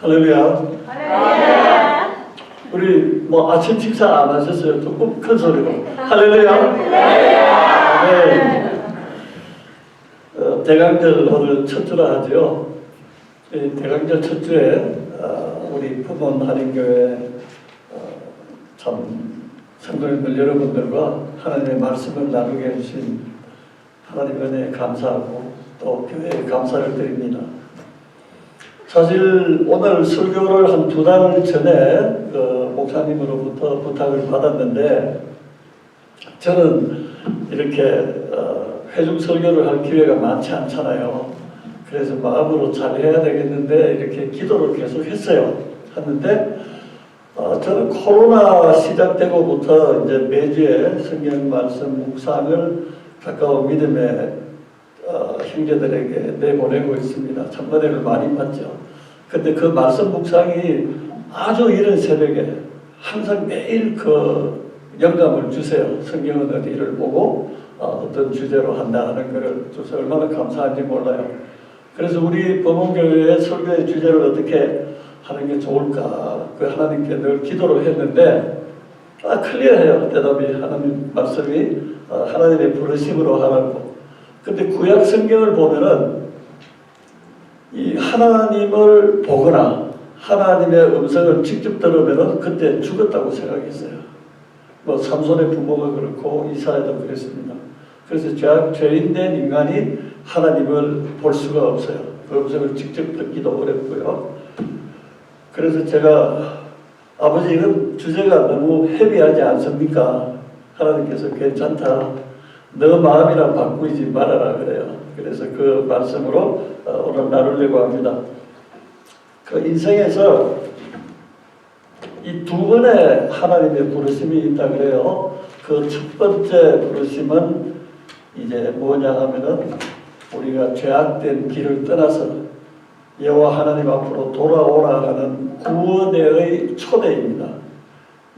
할렐루야. 할렐루야. 우리 뭐 아침 식사 안 하셨어요? 조금 큰 소리로. 할렐루야. 네. 대강절 오늘 첫 주라 하죠. 이 대강절 첫 주에 우리 품원 할인교회 참 성도님들 여러분들과 하나님의 말씀을 나누게 해주신 하나님 은혜에 감사하고 또 교회에 감사를 드립니다. 사실 오늘 설교를 한 2달 전에 목사님으로부터 부탁을 받았는데 저는 이렇게 회중 설교를 할 기회가 많지 않잖아요. 그래서 마음으로 잘 해야 되겠는데 이렇게 기도를 계속 했어요. 했는데 저는 코로나 시작되고부터 이제 매주에 성경 말씀 묵상을 가까운 믿음의 형제들에게 내보내고 있습니다. 참 은혜를 많이 받죠. 근데 그 말씀 묵상이 아주 이른 새벽에 항상 매일 그 영감을 주세요. 성경은 어디를 보고 어떤 주제로 한다 하는 것을 줘서 얼마나 감사한지 몰라요. 그래서 우리 범원교회의 설교의 주제를 어떻게 하는 게 좋을까 그 하나님께 늘 기도를 했는데 클리어해요. 대답이 하나님 말씀이 하나님의 부르심으로 하라고. 근데 구약 성경을 보면은 이 하나님을 보거나 하나님의 음성을 직접 들으면은 그때 죽었다고 생각했어요. 뭐 삼손의 부모가 그렇고 이사야도 그랬습니다. 그래서 죄인된 인간이 하나님을 볼 수가 없어요. 그 음성을 직접 듣기도 어렵고요. 그래서 제가 아버지 이건 주제가 너무 헤비하지 않습니까? 하나님께서 괜찮다. 너 마음이랑 바꾸지 말아라 그래요. 그래서 그 말씀으로 오늘 나누려고 합니다. 그 인생에서 이 2번의 하나님의 부르심이 있다 그래요. 그 첫 번째 부르심은 이제 뭐냐 하면은 우리가 죄악된 길을 떠나서 여호와 하나님 앞으로 돌아오라 하는 구원의 초대입니다.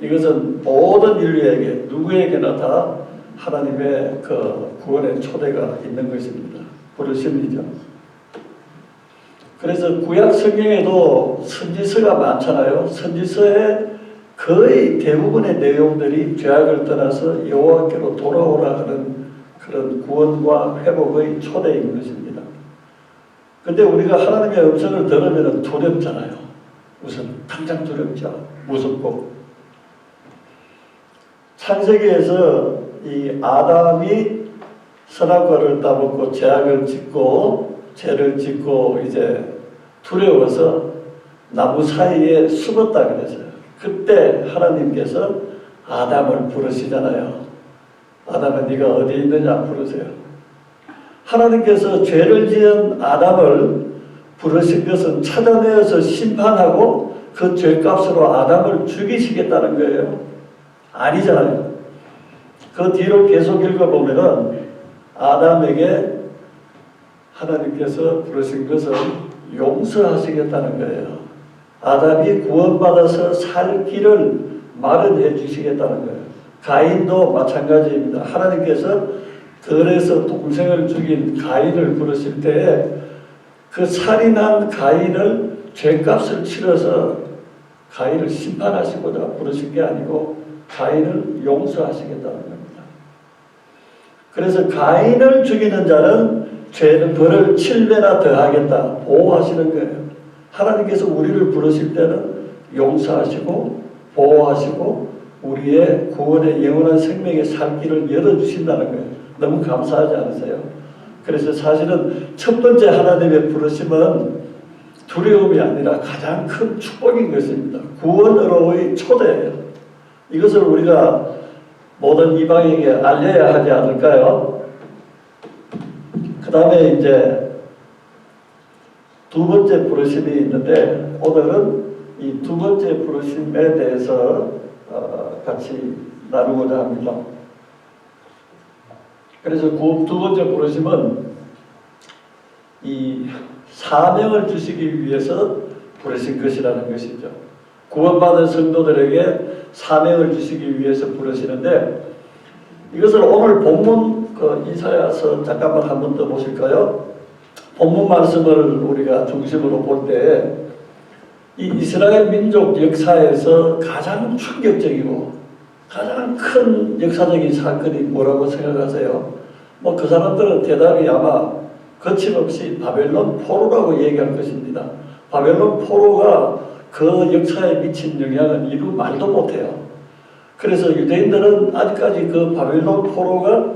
이것은 모든 인류에게 누구에게나 다 하나님의 그 구원의 초대가 있는 것입니다. 부르심이죠. 그래서 구약 성경에도 선지서가 많잖아요. 선지서의 거의 대부분의 내용들이 죄악을 떠나서 여호와께로 돌아오라 하는 그런 구원과 회복의 초대인 것입니다. 근데 우리가 하나님의 음성을 들으면 두렵잖아요. 우선 당장 두렵죠. 무섭고. 창세기에서 이 아담이 선악과를 따먹고 죄악을 짓고 죄를 짓고 이제 두려워서 나무 사이에 숨었다 그랬어요. 그때 하나님께서 아담을 부르시잖아요. 아담아 네가 어디 있느냐 부르세요. 하나님께서 죄를 지은 아담을 부르신 것은 찾아내어서 심판하고 그 죄값으로 아담을 죽이시겠다는 거예요. 아니잖아요. 그 뒤를 계속 읽어보면은 아담에게 하나님께서 부르신 것은 용서하시겠다는 거예요. 아담이 구원받아서 살 길을 마련해 주시겠다는 거예요. 가인도 마찬가지입니다. 하나님께서 들에서 동생을 죽인 가인을 부르실 때에 그 살인한 가인을 죄값을 치러서 가인을 심판하시고자 부르신 게 아니고 가인을 용서하시겠다는 겁니다. 그래서 가인을 죽이는 자는 죄는 벌을 7배나 더하겠다 보호하시는 거예요. 하나님께서 우리를 부르실 때는 용서하시고 보호하시고 우리의 구원의 영원한 생명의 살 길을 열어주신다는 거예요. 너무 감사하지 않으세요? 그래서 사실은 첫 번째 하나님의 부르심은 두려움이 아니라 가장 큰 축복인 것입니다. 구원으로의 초대예요. 이것을 우리가 모든 이방에게 알려야 하지 않을까요? 그 다음에 이제 두 번째 부르심이 있는데 오늘은 이 두 번째 부르심에 대해서 같이 나누고자 합니다. 그래서 두 번째 부르심은 이 사명을 주시기 위해서 부르신 것이라는 것이죠. 구원받은 성도들에게 사명을 주시기 위해서 부르시는데 이것을 오늘 본문 이사야서 잠깐만 한 번 더 보실까요? 본문 말씀을 우리가 중심으로 볼 때 이 이스라엘 민족 역사에서 가장 충격적이고 가장 큰 역사적인 사건이 뭐라고 생각하세요? 뭐 그 사람들은 대답이 아마 거침없이 바벨론 포로라고 얘기할 것입니다. 바벨론 포로가 그 역사에 미친 영향은 이루 말도 못해요. 그래서 유대인들은 아직까지 그 바벨론 포로가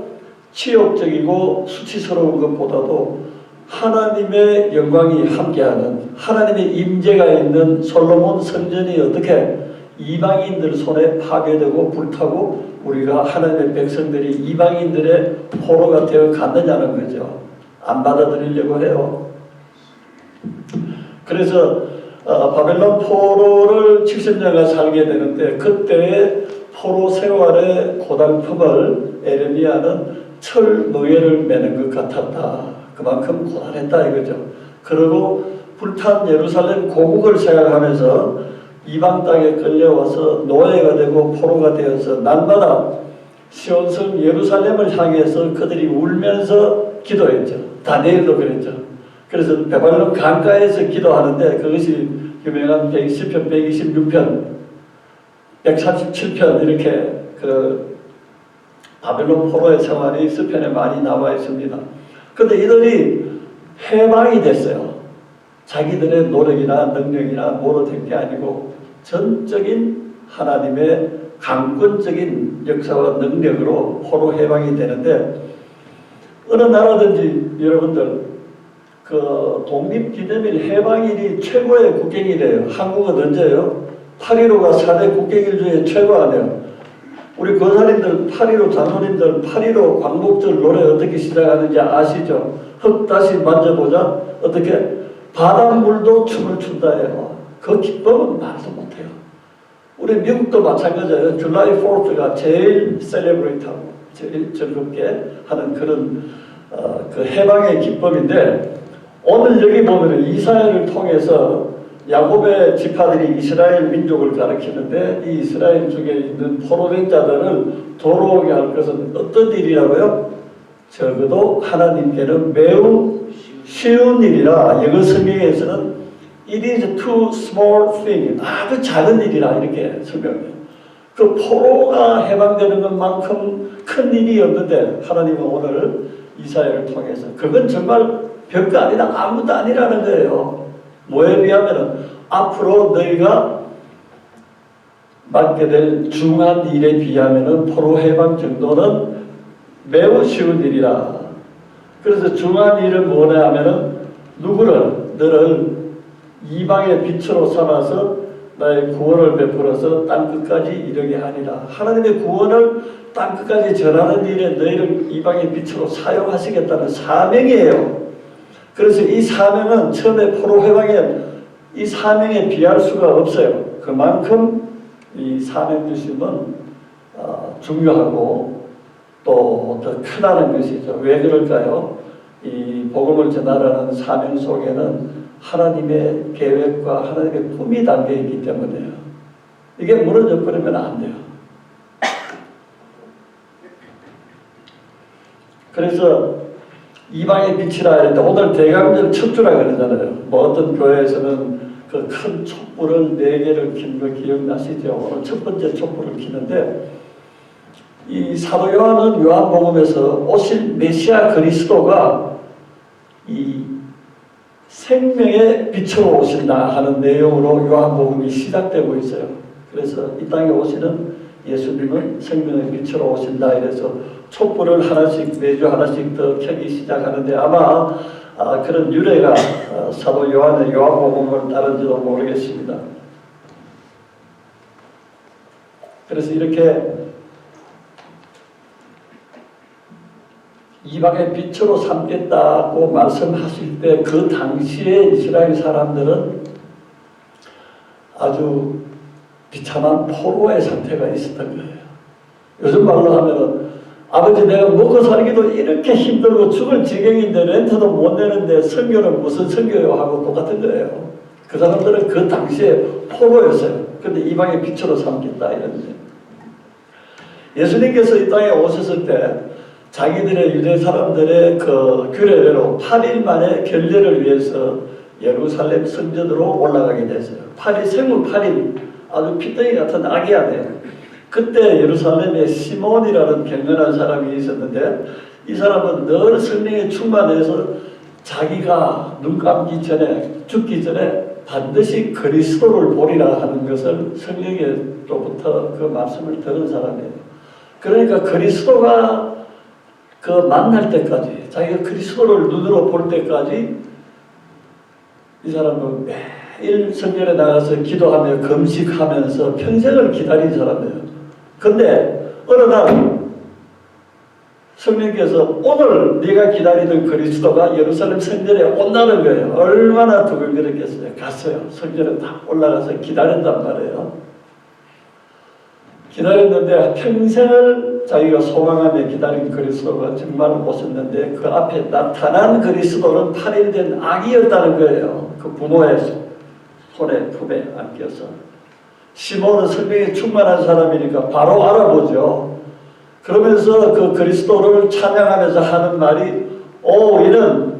치욕적이고 수치스러운 것보다도 하나님의 영광이 함께하는 하나님의 임재가 있는 솔로몬 성전이 어떻게 이방인들 손에 파괴되고 불타고 우리가 하나님의 백성들이 이방인들의 포로가 되어 갔느냐는 거죠. 안 받아들이려고 해요. 그래서 바벨론 포로를 70년간 살게 되는데 그때의 포로 생활의 고달픔을 에레미야는 철무예를 매는 것 같았다. 그만큼 고단했다 이거죠. 그리고 불탄 예루살렘 고국을 생각하면서 이방 땅에 끌려와서 노예가 되고 포로가 되어서 날마다 시온성 예루살렘을 향해서 그들이 울면서 기도했죠. 다니엘도 그랬죠. 그래서 베발론 강가에서 기도하는데 그것이 유명한 120편, 126편, 137편 이렇게 그 바벨론 포로의 생활이 시편에 많이 나와 있습니다. 그런데 이들이 해방이 됐어요. 자기들의 노력이나 능력이나 뭐로 된 게 아니고 전적인 하나님의 강권적인 역사와 능력으로 포로 해방이 되는데 어느 나라든지 여러분들 그 독립기념일 해방일이 최고의 국경일이에요. 한국은 언제예요? 8.15가 4대 국경일 중에 최고 아니에요. 우리 거사님들 8.15 장로님들 8.15 광복절 노래 어떻게 시작하는지 아시죠? 흙 다시 만져보자. 어떻게? 바닷물도 춤을 춘다예요. 그 기쁨은 말도 못해요. 우리 미국도 마찬가지예요. 줄라이 4th가 제일 셀레브레이트하고 제일 즐겁게 하는 그런 그 해방의 기쁨인데 오늘 여기 보면 이사야를 통해서 야곱의 지파들이 이스라엘 민족을 가리키는데 이 이스라엘 중에 있는 포로된 자들을 돌아오게 할 것은 어떤 일이라고요? 적어도 하나님께는 매우 쉬운 일이라 영어 성경에서는 It is too small thing. 아주 작은 일이라 이렇게 설명해요. 그 포로가 해방되는 것만큼 큰 일이 없는데 하나님은 오늘 이사야를 통해서 그건 정말 별거 아니다. 아무것도 아니라는 거예요. 뭐에 비하면 앞으로 너희가 맡게 될 중한 일에 비하면 포로 해방 정도는 매우 쉬운 일이라. 그래서 중한 일은 뭐냐 하면은 너를 이방의 빛으로 삼아서 나의 구원을 베풀어서 땅끝까지 이르게 하리라. 하나님의 구원을 땅끝까지 전하는 일에 너희를 이방의 빛으로 사용하시겠다는 사명이에요. 그래서 이 사명은 처음에 포로 해방에 이 사명에 비할 수가 없어요. 그만큼 이 사명 주심은 중요하고 또 더 크다는 것이죠. 왜 그럴까요? 이 복음을 전하라는 사명 속에는 하나님의 계획과 하나님의 꿈이 담겨 있기 때문에요. 이게 무너져 버리면 안 돼요. 그래서 이방의 빛이라 하는데 오늘 대강절 첫 주라 그러잖아요. 뭐 어떤 교회에서는 그 큰 촛불을 4개를 킨 거 기억나시죠? 오늘 첫 번째 촛불을 켜는데 이 사도 요한은 요한복음에서 오실 메시아 그리스도가 이 생명의 빛으로 오신다 하는 내용으로 요한복음이 시작되고 있어요. 그래서 이 땅에 오시는 예수님은 생명의 빛으로 오신다 이래서 촛불을 하나씩 매주 하나씩 더 켜기 시작하는데 아마 그런 유래가 사도 요한의 요한복음을 따른지도 모르겠습니다. 그래서 이렇게 이방의 빛으로 삼겠다고 말씀하실 때 그 당시에 이스라엘 사람들은 아주 비참한 포로의 상태가 있었던 거예요. 요즘 말로 하면은 아버지 내가 먹고 살기도 이렇게 힘들고 죽을 지경인데 렌트도 못 내는데 선교는 무슨 선교요 하고 똑같은 거예요. 그 사람들은 그 당시에 포로였어요. 근데 이방의 빛으로 삼겠다 이랬는데 예수님께서 이 땅에 오셨을 때 자기들의 유대 사람들의 그 규례대로 8일 만에 결례를 위해서 예루살렘 성전으로 올라가게 됐어요. 8일 생후 8일 아주 피덩이 같은 아기야돼요. 그때 예루살렘에 시몬이라는 경건한 사람이 있었는데 이 사람은 늘 성령에 충만해서 자기가 눈 감기 전에 죽기 전에 반드시 그리스도를 보리라 하는 것을 성령으로부터 그 말씀을 들은 사람이에요. 그러니까 그리스도가 그 만날 때까지 자기가 그리스도를 눈으로 볼 때까지 이 사람은 매일 성전에 나가서 기도하며 금식하면서 평생을 기다린 사람이에요. 근데 어느 날 성령께서 오늘 네가 기다리던 그리스도가 예루살렘 성전에 온다는 거예요. 얼마나 두근거렸겠어요. 갔어요. 성전에 딱 올라가서 기다렸단 말이에요. 기다렸는데 평생을 자기가 소망하며 기다린 그리스도가 정말 오셨는데 그 앞에 나타난 그리스도는 8일 된 아기였다는 거예요. 그 부모의 손에 품에 안겨서. 시몬은 성령에 충만한 사람이니까 바로 알아보죠. 그러면서 그 그리스도를 찬양하면서 하는 말이 이는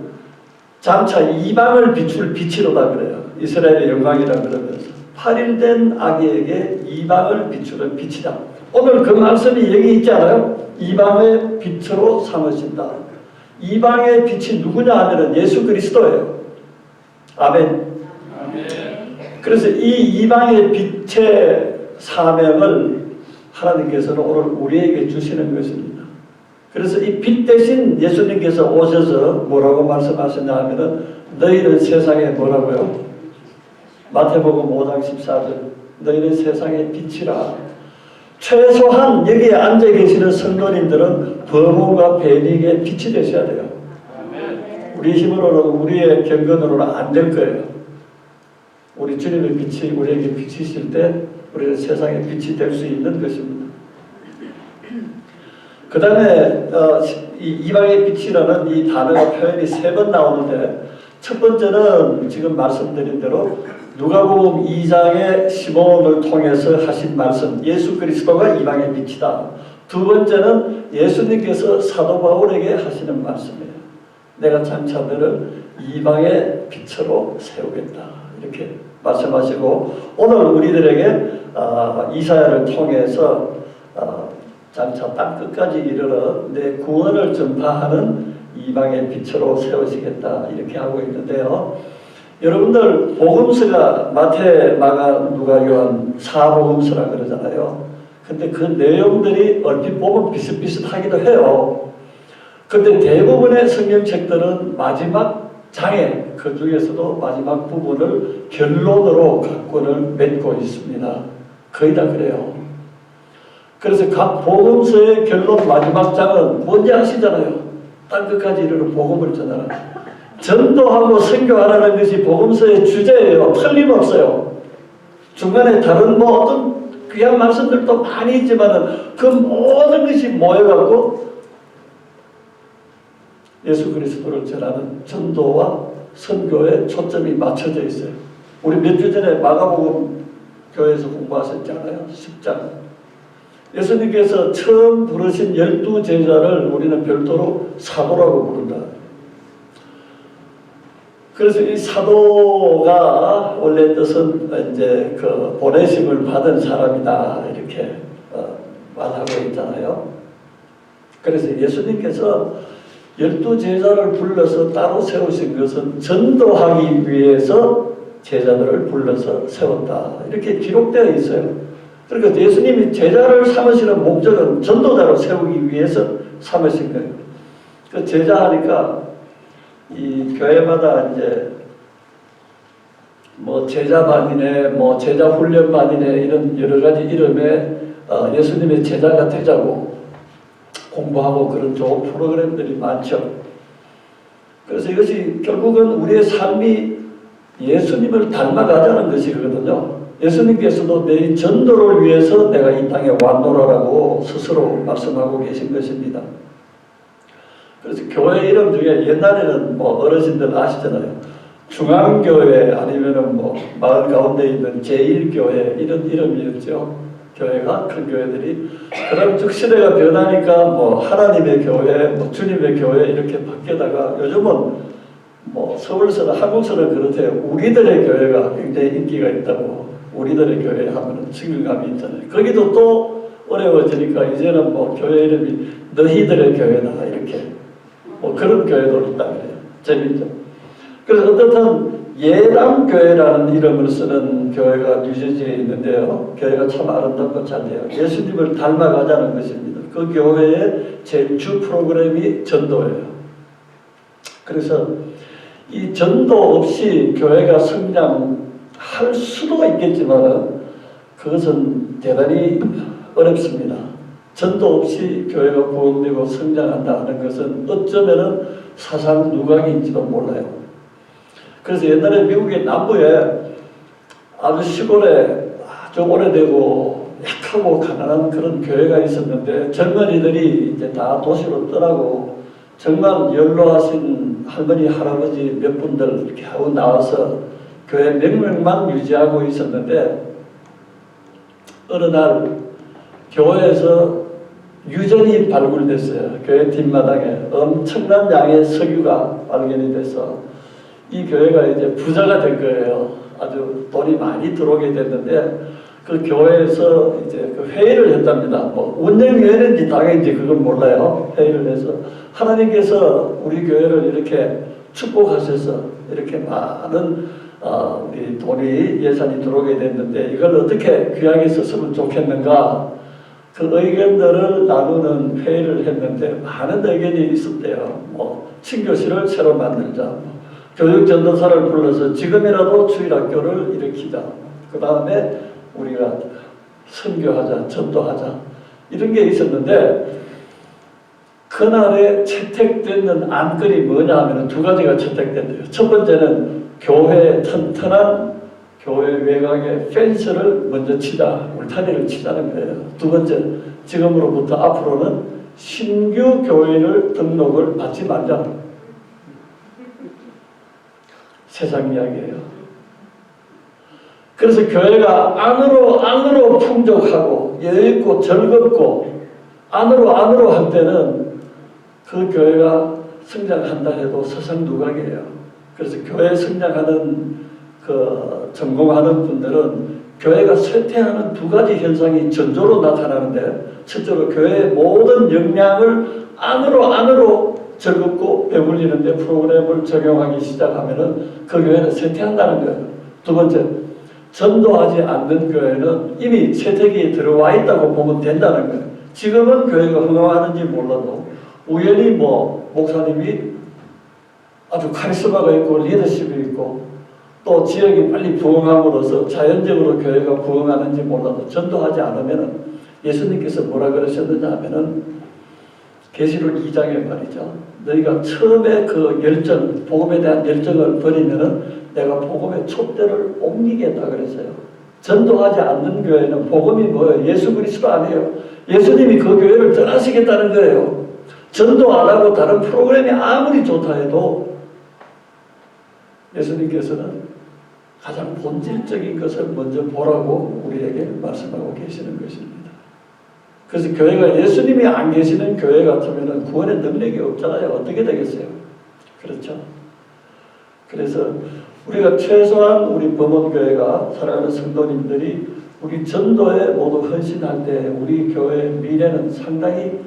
장차 이방을 비출 빛이로다 그래요. 이스라엘의 영광이라 그러면서 8일 된 아기에게 이방을 비추는 빛이다. 오늘 그 말씀이 여기 있지 않아요? 이방의 빛으로 삼으신다. 이방의 빛이 누구냐 하면은 예수 그리스도예요. 아멘. 그래서 이 이방의 빛의 사명을 하나님께서는 오늘 우리에게 주시는 것입니다. 그래서 이 빛 대신 예수님께서 오셔서 뭐라고 말씀하셨냐 하면은 너희는 세상에 뭐라고요? 마태복음 5장 14절 너희는 세상의 빛이라. 최소한 여기에 앉아 계시는 성도님들은 범음과 배lig의 빛이 되셔야 돼요. 우리 힘으로는 우리의 경건으로는 안 될 거예요. 우리 주님의 빛이 우리에게 비치실 때 우리는 세상의 빛이 될 수 있는 것입니다. 그 다음에 이방의 빛이라는 이 단어가 표현이 3번 나오는데 첫 번째는 지금 말씀드린 대로 누가복음 2장의 시몬을 통해서 하신 말씀 예수 그리스도가 이방의 빛이다. 두 번째는 예수님께서 사도 바울에게 하시는 말씀이에요. 내가 장차 너를 이방의 빛으로 세우겠다. 이렇게 말씀하시고 오늘 우리들에게 이사야를 통해서 장차 땅 끝까지 이르러 내 구원을 전파하는 이방의 빛으로 세우시겠다 이렇게 하고 있는데요. 여러분들 복음서가 마태, 마가, 누가, 요한 4복음서라 그러잖아요. 근데 그 내용들이 얼핏 보면 비슷비슷하기도 해요. 근데 대부분의 성경책들은 마지막 장에 그 중에서도 마지막 부분을 결론으로 각권을 맺고 있습니다. 거의 다 그래요. 그래서 각 복음서의 결론 마지막 장은 뭔지 아시잖아요. 땅끝까지 이르는 복음을 전하라. 전도하고 선교하라는 것이 복음서의 주제예요. 틀림없어요. 중간에 다른 어떤 귀한 말씀들도 많이 있지만 그 모든 것이 모여갖고 예수 그리스도를 전하는 전도와 선교에 초점이 맞춰져 있어요. 우리 몇 주 전에 마가복음 교회에서 공부하셨잖아요. 10장. 예수님께서 처음 부르신 12제자를 우리는 별도로 사도라고 부른다. 그래서 이 사도가 원래 뜻은 이제 그 보내심을 받은 사람이다 이렇게 말하고 있잖아요. 그래서 예수님께서 12제자를 불러서 따로 세우신 것은 전도하기 위해서 제자들을 불러서 세웠다 이렇게 기록되어 있어요. 그러니까 예수님이 제자를 삼으시는 목적은 전도자로 세우기 위해서 삼으신 거예요. 그 제자하니까 이 교회마다 이제 뭐 제자반이네, 뭐 제자 훈련반이네 이런 여러 가지 이름에 예수님의 제자가 되자고 공부하고 그런 좋은 프로그램들이 많죠. 그래서 이것이 결국은 우리의 삶이 예수님을 닮아가자는 것이거든요. 예수님께서도 내 전도를 위해서 내가 이 땅에 왔노라라고 스스로 말씀하고 계신 것입니다. 그래서 교회 이름 중에 옛날에는 뭐 어르신들 아시잖아요. 중앙교회 아니면은 뭐 마을 가운데 있는 제1교회 이런 이름이었죠. 교회가 큰 교회들이. 그다음 쭉 시대가 변하니까 뭐 하나님의 교회, 뭐 주님의 교회 이렇게 바뀌다가 요즘은 뭐 서울서는 한국서는 그렇대요. 우리들의 교회가 굉장히 인기가 있다고. 우리들의 교회 하면은 친근감이 있잖아요. 거기도 또 어려워지니까 이제는 뭐 교회 이름이 너희들의 교회다 이렇게 뭐 그런 교회도 있다 그래요. 재밌죠. 그래서 어떻든 예람교회라는 이름을 쓰는 교회가 뉴저지에 있는데요. 교회가 참 아름답고 잘 돼요. 예수님을 닮아가자는 것입니다. 그 교회의 제일 주 프로그램이 전도예요. 그래서 이 전도 없이 교회가 성장할 수도 있겠지만 그것은 대단히 어렵습니다. 전도 없이 교회가 구원되고 성장한다 하는 것은 어쩌면 사상 누각인지도 몰라요. 그래서 옛날에 미국의 남부에 아주 시골에 아주 오래되고 약하고 가난한 그런 교회가 있었는데 젊은이들이 이제 다 도시로 떠나고 정말 연로하신 할머니 할아버지 몇 분들 이렇게 하고 나와서 교회 명령만 유지하고 있었는데 어느 날 교회에서 유전이 발굴됐어요. 교회 뒷마당에 엄청난 양의 석유가 발견이 돼서 이 교회가 이제 부자가 된 거예요. 아주 돈이 많이 들어오게 됐는데 그 교회에서 이제 그 회의를 했답니다. 뭐 운영위원회인지 당연인지 그건 몰라요. 회의를 해서 하나님께서 우리 교회를 이렇게 축복하셔서 이렇게 많은 우리 돈이 예산이 들어오게 됐는데 이걸 어떻게 귀하게 썼으면 좋겠는가 그 의견들을 나누는 회의를 했는데 많은 의견이 있었대요. 뭐 친교실을 새로 만들자. 교육전도사를 불러서 지금이라도 주일학교를 일으키자. 그 다음에 우리가 선교하자, 전도하자. 이런 게 있었는데 그날에 채택되는 안건이 뭐냐 하면 두 가지가 채택된대요. 첫 번째는 교회 튼튼한 교회 외곽에 펜스를 먼저 치자. 울타리를 치자는 거예요. 두 번째, 지금으로부터 앞으로는 신규 교회를 등록을 받지 말자. 세상 이야기예요. 그래서 교회가 안으로 풍족하고 여유있고 즐겁고 안으로 할 때는 그 교회가 성장한다 해도 서상누각이에요. 그래서 교회 성장하는 전공하는 분들은 교회가 쇠퇴하는 두 가지 현상이 전조로 나타나는데 첫째로 교회의 모든 역량을 안으로 즐겁고 배불리는데 프로그램을 적용하기 시작하면은 그 교회는 쇠퇴한다는 거예요. 두 번째, 전도하지 않는 교회는 이미 쇠퇴기에 들어와 있다고 보면 된다는 거예요. 지금은 교회가 흥황하는지 몰라도 우연히 뭐 목사님이 아주 카리스마가 있고 리더십이 있고 또 지역이 빨리 부흥함으로써 자연적으로 교회가 부흥하는지 몰라도 전도하지 않으면은 예수님께서 뭐라 그러셨느냐 하면은 계시록 2장에 말이죠. 너희가 처음에 그 열정, 복음에 대한 열정을 버리면은 내가 복음의 촛대를 옮기겠다 그랬어요. 전도하지 않는 교회는 복음이 뭐예요? 예수 그리스도 아니에요. 예수님이 그 교회를 떠나시겠다는 거예요. 전도 안 하고 다른 프로그램이 아무리 좋다 해도 예수님께서는 가장 본질적인 것을 먼저 보라고 우리에게 말씀하고 계시는 것입니다. 그래서 교회가 예수님이 안 계시는 교회 같으면 구원의 능력이 없잖아요. 어떻게 되겠어요? 그렇죠? 그래서 우리가 최소한 우리 범원교회가 사랑하는 성도님들이 우리 전도에 모두 헌신할 때 우리 교회의 미래는 상당히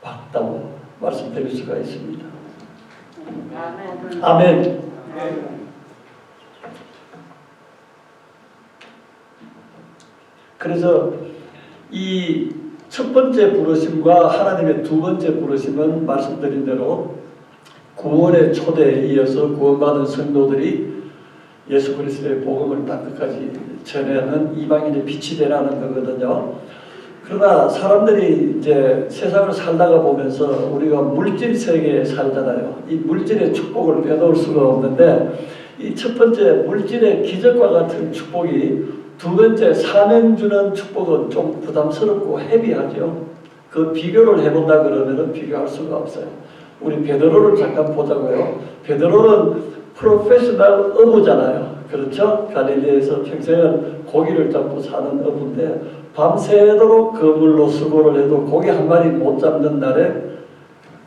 밝다고 말씀드릴 수가 있습니다. 아멘. 그래서 이 첫 번째 부르심과 하나님의 두 번째 부르심은 말씀드린 대로 구원의 초대에 이어서 구원받은 성도들이 예수 그리스도의 복음을 땅 끝까지 전하는 이방인의 빛이 되라는 거거든요. 그러나 사람들이 이제 세상을 살다가 보면서 우리가 물질 세계에 살잖아요. 이 물질의 축복을 빼놓을 수가 없는데 이 첫 번째 물질의 기적과 같은 축복이 두 번째 사명 주는 축복은 좀 부담스럽고 헤비하죠. 그 비교를 해본다 그러면은 비교할 수가 없어요. 우리 베드로를 잠깐 보자고요. 베드로는 프로페셔널 어부잖아요. 그렇죠? 갈릴리에서 평생을 고기를 잡고 사는 어부인데 밤새도록 그물로 수고를 해도 고기 한 마리 못 잡는 날에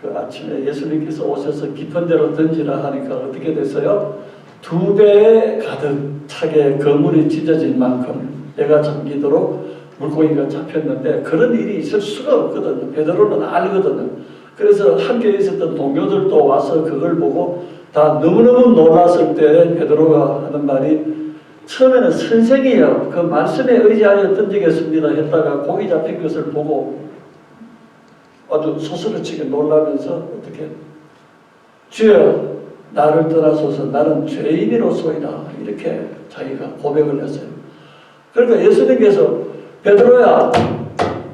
그 아침에 예수님께서 오셔서 깊은 데로 던지라 하니까 어떻게 됐어요? 2배에 가득 차게 그물이 찢어질 만큼 배가 잠기도록 물고기가 잡혔는데 그런 일이 있을 수가 없거든요. 베드로는 알거든요. 그래서 함께 있었던 동료들도 와서 그걸 보고 다 너무너무 놀랐을 때 베드로가 하는 말이 처음에는 선생이여 그 말씀에 의지하여 던지겠습니다 했다가 고기 잡힌 것을 보고 아주 소스러치게 놀라면서 어떻게 주여 나를 떠나소서 나는 죄인이로소이다 이렇게 자기가 고백을 했어요. 그러니까 예수님께서 베드로야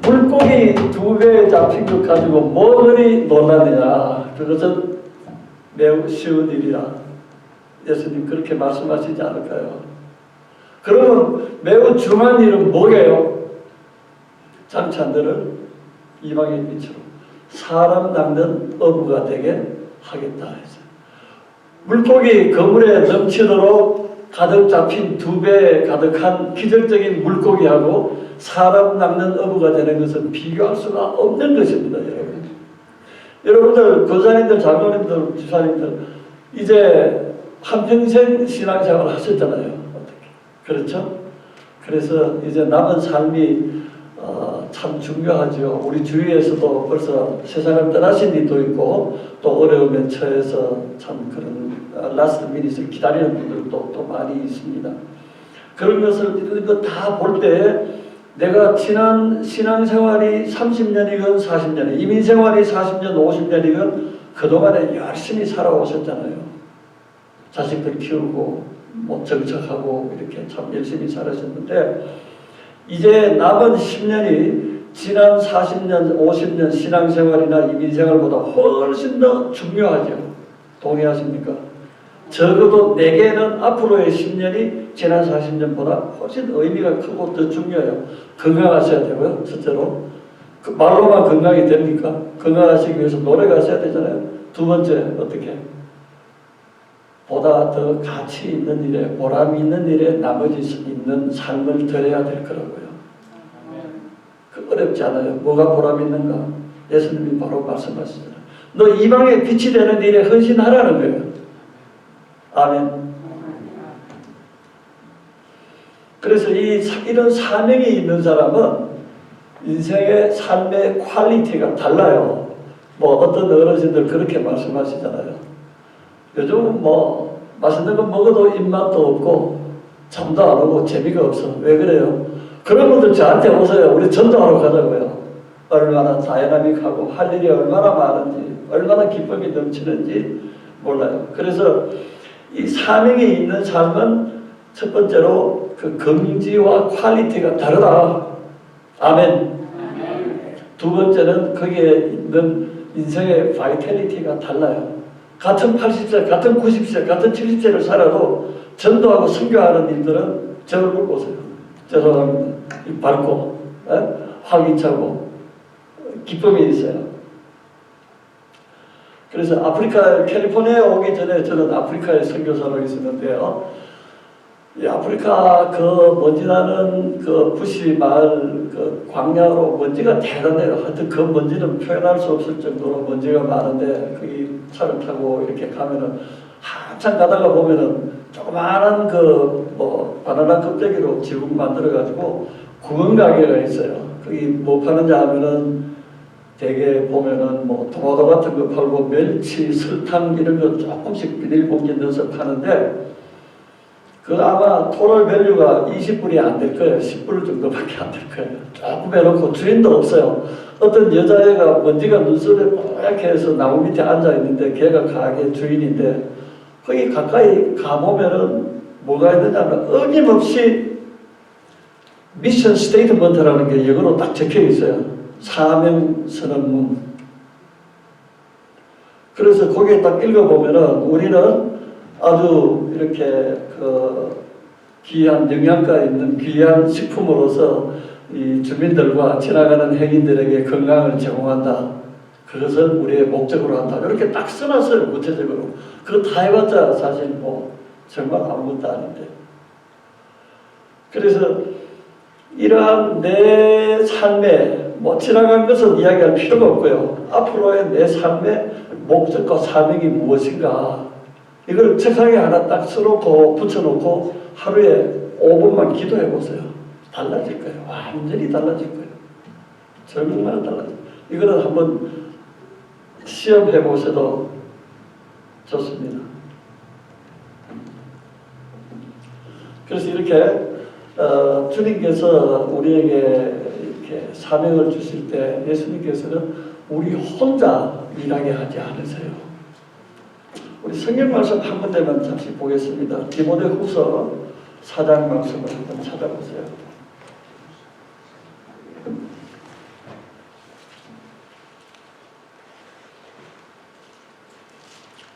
물고기 2배에 잡힌 것 가지고 뭐 그리 놀라느냐 그것은 매우 쉬운 일이라 예수님 그렇게 말씀하시지 않을까요? 그러면 매우 중요한 일은 뭐예요? 장차 너를 이방의 빛으로 사람 낚는 어부가 되게 하겠다 했어요. 물고기 그물에 넘치도록 가득 잡힌 2배에 가득한 기적적인 물고기하고 사람 낚는 어부가 되는 것은 비교할 수가 없는 것입니다. 여러분들 교사님들, 장로님들, 집사님들 이제 한평생 신앙생활 하셨잖아요. 어떻게 그렇죠? 그래서 이제 남은 삶이 참 중요하죠. 우리 주위에서도 벌써 세상을 떠나신 이도 있고 또 어려움에 처해서 참 그런 라스트 미닛을 기다리는 분들도 또 많이 있습니다. 그런 것을 이런 거 다 볼 때 내가 지난 신앙생활이 30년이건 40년, 이민생활이 40년, 50년이건 그동안에 열심히 살아오셨잖아요. 자식들 키우고 뭐 정착하고 이렇게 참 열심히 살아셨는데 이제 남은 10년이 지난 40년, 50년 신앙생활이나 이민생활보다 훨씬 더 중요하죠. 동의하십니까? 적어도 내게는 앞으로의 10년이 지난 40년보다 훨씬 의미가 크고 더 중요해요. 건강하셔야 되고요. 첫째로. 그 말로만 건강이 됩니까? 건강하시기 위해서 노력하셔야 되잖아요. 두 번째 어떻게? 보다 더 가치 있는 일에 보람 있는 일에 나머지 있는 삶을 드려야 될 거라고요. 그 어렵지 않아요. 뭐가 보람 있는가? 예수님이 바로 말씀하시잖아요. 너 이방의 빛이 되는 일에 헌신하라는 거예요. 아멘. 그래서 이런 사명이 있는 사람은 인생의 삶의 퀄리티가 달라요. 뭐 어떤 어르신들 그렇게 말씀하시잖아요. 요즘은 뭐 맛있는 거 먹어도 입맛도 없고 잠도 안 오고 재미가 없어. 왜 그래요? 그런 분들 저한테 오세요. 우리 전도하러 가자고요. 얼마나 다이나믹하고 할 일이 얼마나 많은지 얼마나 기쁨이 넘치는지 몰라요. 그래서 이 사명이 있는 삶은 첫 번째로 그 긍지와 퀄리티가 다르다. 아멘. 두 번째는 거기에 있는 인생의 바이탈리티가 달라요. 같은 80세, 같은 90세, 같은 70세를 살아도 전도하고 선교하는 일들은 제 얼굴 보세요. 죄송합니다. 밝고 활기차고 기쁨이 있어요. 그래서 아프리카 캘리포니아에 오기 전에 저는 아프리카에 선교사로 있었는데요. 이 아프리카 그 먼지 나는 그 부시 마을 그 광야로 먼지가 대단해요. 하여튼 그 먼지는 표현할 수 없을 정도로 먼지가 많은데 거기 차를 타고 이렇게 가면은 한참 가다가 보면은 조그마한 그 뭐 바나나 껍데기로 지붕 만들어 가지고 구멍 가게가 있어요. 거기 뭐 파는지 하면은 대개 보면은 뭐 토마토 같은 거 팔고 멸치, 설탕 이런 거 조금씩 비닐봉지에 넣어서 파는데 그 아마 토럴 밸류가 20불이 안 될 거예요. 10불 정도밖에 안 될 거예요. 조금 해놓고 주인도 없어요. 어떤 여자애가 먼지가 눈썹에 뽀얗게 해서 나무 밑에 앉아 있는데 걔가 가게 주인인데 거기 가까이 가보면은 뭐가 있느냐면 어김없이 미션 스테이트먼트라는 게 영어로 딱 적혀 있어요. 사명 선언문. 그래서 거기에 딱 읽어보면은 우리는 아주 이렇게 그 귀한 영양가 있는 귀한 식품으로서 이 주민들과 지나가는 행인들에게 건강을 제공한다. 그것을 우리의 목적으로 한다. 이렇게 딱 써놨어요. 구체적으로. 그거 다 해봤자 사실 뭐 정말 아무것도 아닌데. 그래서 이러한 내 삶에 뭐 지나간 것은 이야기할 필요가 없고요. 앞으로의 내 삶의 목적과 사명이 무엇인가 이걸 책상에 하나 딱 써놓고 붙여놓고 하루에 5분만 기도해 보세요. 달라질 거예요. 완전히 달라질 거예요. 정말 달라질 거예요. 이거는 한번 시험해 보셔도 좋습니다. 그래서 이렇게 주님께서 우리에게 이렇게 사명을 주실 때 예수님께서는 우리 혼자 일하게 하지 않으세요. 우리 성경 말씀 한 군데만 잠시 보겠습니다. 디모데후서 4장 말씀을 한번 찾아보세요.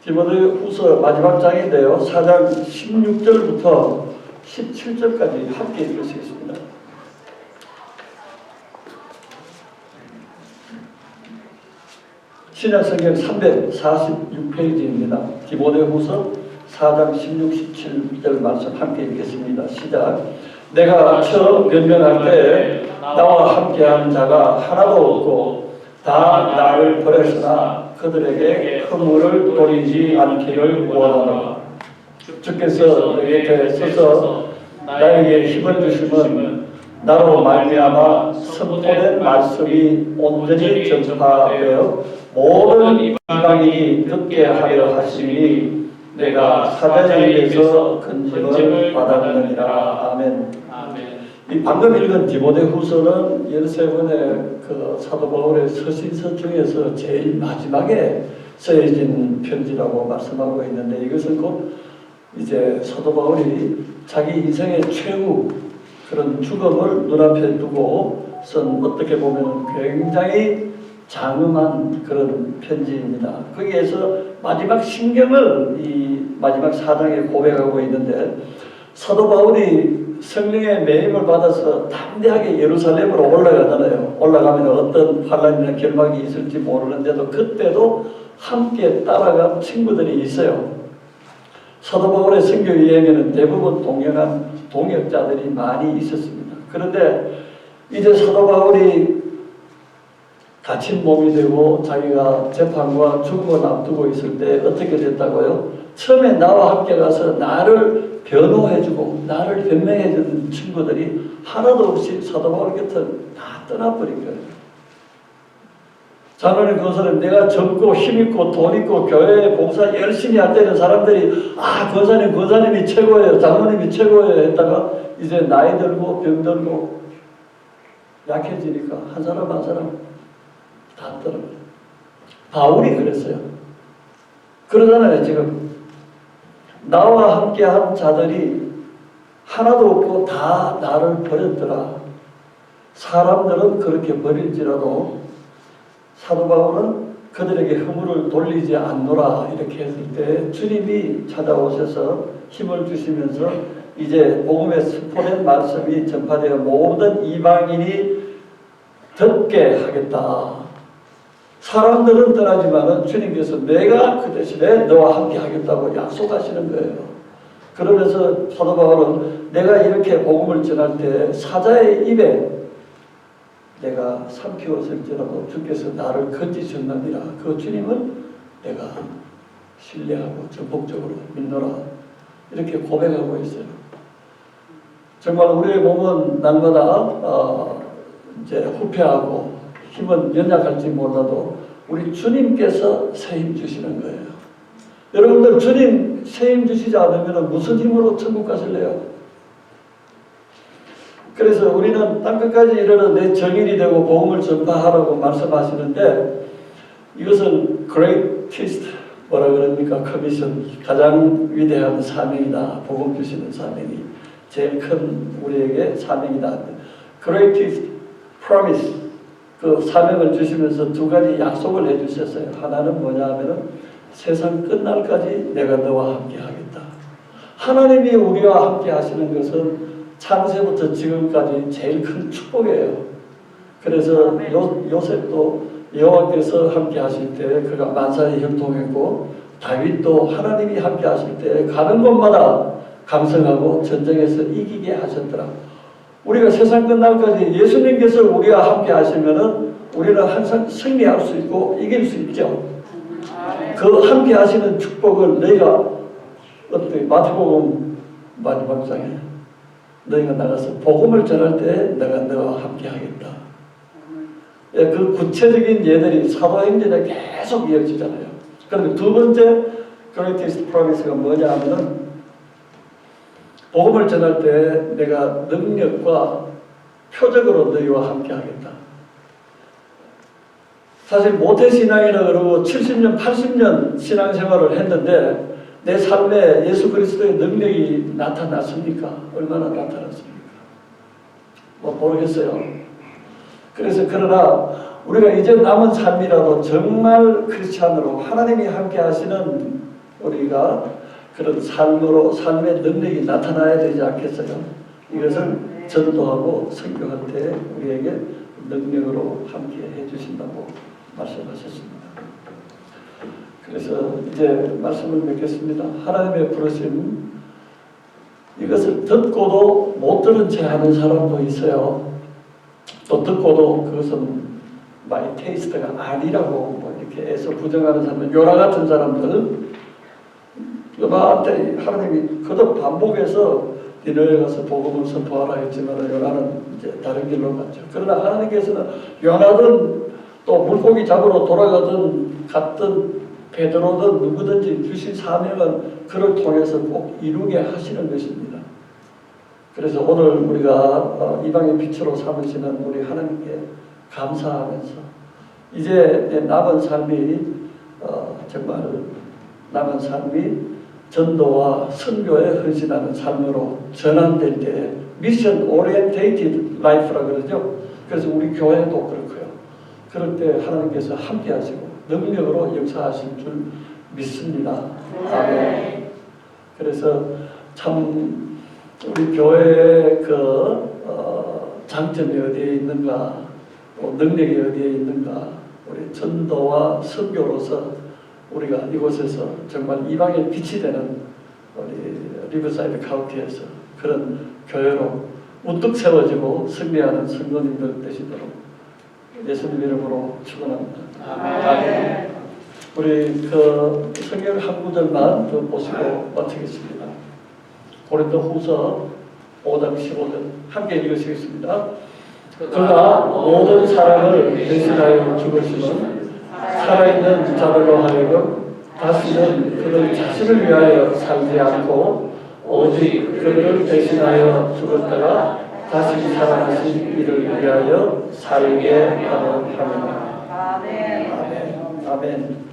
디모데후서 마지막 장인데요. 4장 16절부터 17절까지 함께 읽으시겠습니다. 신약성경 346페이지입니다. 디모데후서 4장 16, 17절 말씀 함께 읽겠습니다. 시작. 내가 처음 변명할 때 나와 함께한 자가 하나도 없고 다 나를 버렸으나 그들에게 허물을 돌리지 않기를 원하노라. 주께서 내 곁에 서서 나에게 힘을 주심은 나로 말미암아 선포된 말씀이 온전히 전파되어 모든 이방인이 듣게 하려 하시니 내가 사자에 의해서 근심을 받았느니라. 아멘. 이 방금 읽은 디모데후서는 13권의 그 사도 바울의 서신서 중에서 제일 마지막에 써진 편지라고 말씀하고 있는데 이것은 곧 이제 사도 바울이 자기 인생의 최후 그런 죽음을 눈앞에 두고 쓴 어떻게 보면 굉장히 장엄한 그런 편지입니다. 거기에서 마지막 심경을 이 마지막 4장에 고백하고 있는데 사도 바울이 성령의 매임을 받아서 담대하게 예루살렘으로 올라가잖아요. 올라가면 어떤 환란이나 결박이 있을지 모르는데도 그때도 함께 따라간 친구들이 있어요. 사도 바울의 선교 여행에는 대부분 동행한 동역자들이 많이 있었습니다. 그런데 이제 사도 바울이 다친 몸이 되고 자기가 재판과 죽음을 앞두고 있을 때 어떻게 됐다고요? 처음에 나와 함께 가서 나를 변호해주고 나를 변명해주는 친구들이 하나도 없이 사도 바울 곁을 다 떠나버린 거예요. 자노는 그것은 내가 젊고 힘있고 돈있고 교회에 봉사 열심히 할 때는 사람들이 권사님이 최고예요, 장로님이 최고예요 했다가 이제 나이 들고 병 들고 약해지니까 한 사람 한 사람 다 떠나버려요. 바울이 그랬어요. 그러잖아요. 지금 나와 함께한 자들이 하나도 없고 다 나를 버렸더라. 사람들은 그렇게 버릴지라도 사도 바울은 그들에게 허물을 돌리지 않노라 이렇게 했을 때 주님이 찾아오셔서 힘을 주시면서 이제 복음에 선포된 말씀이 전파되어 모든 이방인이 듣게 하겠다. 사람들은 떠나지만은 주님께서 내가 그 대신에 너와 함께 하겠다고 약속하시는 거예요. 그러면서 사도 바울은 내가 이렇게 복음을 전할 때 사자의 입에 내가 삼키었을지라도 주께서 나를 건지셨느니라. 그 주님은 내가 신뢰하고 전폭적으로 믿노라. 이렇게 고백하고 있어요. 정말 우리의 몸은 날마다 이제 후퇴하고 힘은 연약할지 몰라도 우리 주님께서 새 힘 주시는 거예요. 여러분들 주님 새 힘 주시지 않으면 무슨 힘으로 천국 가실래요? 그래서 우리는 땅끝까지 이르러 내 정인이 되고 복음을 전파하라고 말씀하시는데 이것은 greatest 뭐라 그럽니까? 커미션 가장 위대한 사명이다. 복음 주시는 사명이 제일 큰 우리에게 사명이다. greatest promise 그 사명을 주시면서 두 가지 약속을 해주셨어요. 하나는 뭐냐 하면은 세상 끝날까지 내가 너와 함께 하겠다. 하나님이 우리와 함께 하시는 것은 창세부터 지금까지 제일 큰 축복이에요. 그래서 요셉도 여호와께서 함께 하실 때 그가 만사에 형통했고 다윗도 하나님이 함께 하실 때 가는 곳마다 강성하고 전쟁에서 이기게 하셨더라. 우리가 세상 끝날까지 예수님께서 우리와 함께 하시면은 우리는 항상 승리할 수 있고 이길 수 있죠. 그 함께 하시는 축복을 너희가 어떻게 마태복음 마지막 장에 너희가 나가서 복음을 전할 때 내가 너와 함께 하겠다. 예, 그 구체적인 예들이 사도행전에 계속 이어지잖아요. 그런데 두 번째 greatest promise가 뭐냐 하면은 복음을 전할 때 내가 능력과 표적으로 너희와 함께 하겠다. 사실 모태신앙이라 그러고 70년, 80년 신앙생활을 했는데 내 삶에 예수 그리스도의 능력이 나타났습니까? 얼마나 나타났습니까? 모르겠어요. 그래서 그러나 우리가 이제 남은 삶이라도 정말 크리스찬으로 하나님이 함께 하시는 우리가 그런 삶으로 삶의 능력이 나타나야 되지 않겠어요? 이것을 전도하고 선교할 때 우리에게 능력으로 함께 해주신다고 말씀하셨습니다. 그래서 이제 말씀을 맺겠습니다. 하나님의 부르심, 이것을 듣고도 못 들은 채 하는 사람도 있어요. 또 듣고도 그것은 마이 테이스트가 아니라고 뭐 이렇게 해서 부정하는 사람들, 요나 같은 사람들, 요나한테 하나님이 거듭 반복해서 니네에 가서 복음을 선포하라 했지만 요나는 이제 다른 길로 갔죠. 그러나 하나님께서는 요나든 또 물고기 잡으러 돌아가든 갔든 베드로든 누구든지 주신 사명은 그를 통해서 꼭 이루게 하시는 것입니다. 그래서 오늘 우리가 이방의 빛으로 삼으시는 우리 하나님께 감사하면서 이제 내 남은 삶이 정말 남은 삶이 전도와 선교에 헌신하는 삶으로 전환될 때 미션 오리엔테이티드 라이프라 그러죠. 그래서 우리 교회도 그렇고요. 그럴 때 하나님께서 함께 하시고 능력으로 역사하실 줄 믿습니다. 아멘. 그래서 참 우리 교회의 그 장점이 어디에 있는가, 또 능력이 어디에 있는가, 우리 전도와 선교로서 우리가 이곳에서 정말 이방의 빛이 되는 우리 리버사이드 카운티에서 그런 교회로 우뚝 세워지고 승리하는 성도님들 되시도록 예수님 이름으로 축원합니다. 아멘. 우리 그 성경 한 구절만 더 보시고 마치겠습니다. 고린도후서 5장 15절 함께 읽으시겠습니다. 그가 모든 사람을 대신하여 죽으시면 살아있는 자들로 하여금 다시는 그들 자신을 위하여 살지 않고 오직 그들을 대신하여 죽었다가 다시 살아나신 이를 위하여 살게 하는 하나님. 아멘. 아멘. 아멘.